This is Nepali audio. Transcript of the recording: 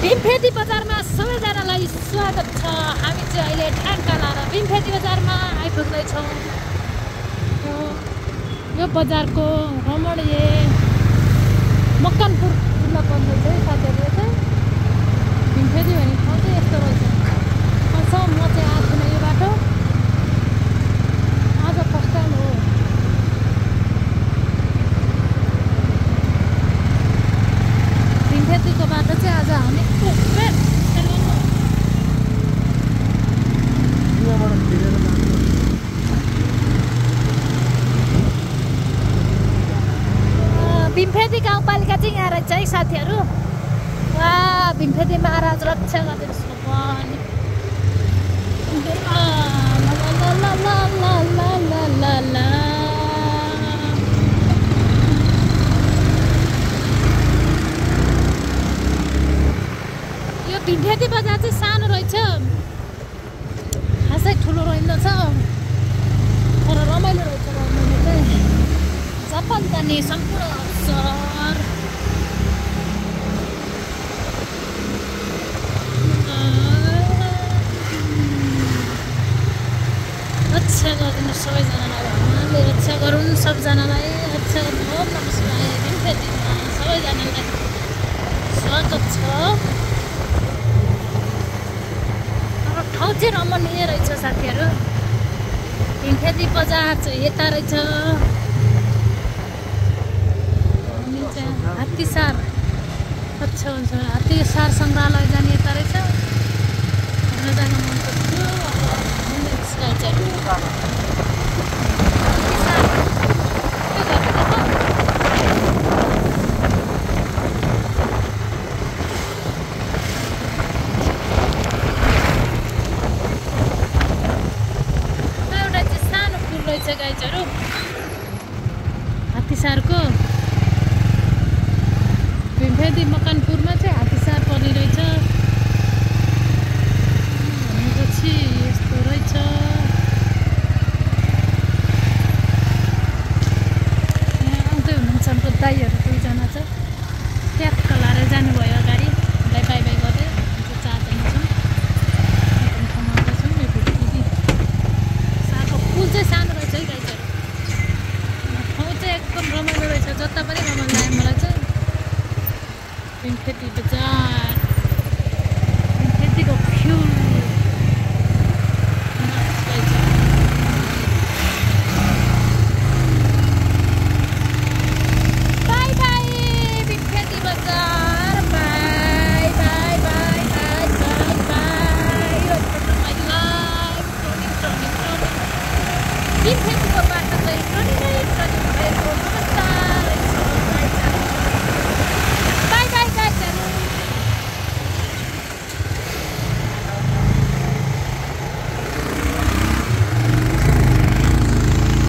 भीमफेदी बजारमा सबैजनालाई स्वागत छ। हामी चाहिँ अहिले ठ्याङ्का लाएर भीमफेदी बजारमा आइपुग्दैछौँ। यो बजारको रमणीय मकनपुर जिल्ला पर्दैछ साथीहरू। चाहिँ भीमफेदी भन्ने ठाउँ चाहिँ यस्तो रहेछ। म चाहिँ आएको थिएन यो बाटो, आज फर्स्ट टाइम हो। भीमफेदीको बाटो चाहिँ आज हामी भीमफेदी गाउँपालिका चाहिँ यहाँ रहेछ है साथीहरू। वा भीमफेदी महाराज रक्षा गरिदिनुहोस् भगवान्। यो भीमफेदी बजार चाहिँ सानो रहेछ, खासै ठुलो रहेछ तर रमाइलो रहेछ। रमाइलो चाहिँ जापान जाने सम्पूर्ण अवसर। रक्षा गरिदिनु सबैजनालाई, भगवान्ले रक्षा गरून् सबजनालाई। रक्षा गर्नु ओम नमः शिवाय। भीमफेदीमा सबैजनालाई स्वागत छ। अब ठाउँ चाहिँ रमणीय रहेछ साथीहरू। भीमफेदी बजार चाहिँ यता रहेछ। हात्तीसार अच्छा हुन्छ। हात्तीसार सङ्ग्रहालय जाने यता रहेछ। घुम्न जानु मन पर्छ। एउटा चाहिँ सानो पुल रहेछ गाइजहरू हात्तीसारको। भीमफेदी मकनपुरमा चाहिँ हात्तीसार पर्ने रहेछ भनेपछि यस्तो रहेछ। यहाँ आउँदै हुनुहुन्छ हाम्रो दाइहरू दुईजना छ। ट्याक्क लाएर जानुभयो अगाडि। हामीलाई बाई बाई गर्दै चारजना छौँ। आउँदैछौँ। यो भीमफेदी सारको पुल चाहिँ सानो रहेछ है गाइजहरू। ठाउँ चाहिँ एकदम रमाइलो रहेछ। जता पनि रमाइलो लाग्यो मलाई चाहिँ। भीमफेदी बजार, भीमफेदीको फ्युल बाई बाई भीमफेदी बजार। Bye bye bye bye bye bye. भीमफेदीको बाटो चाहिँ रनिङ भएको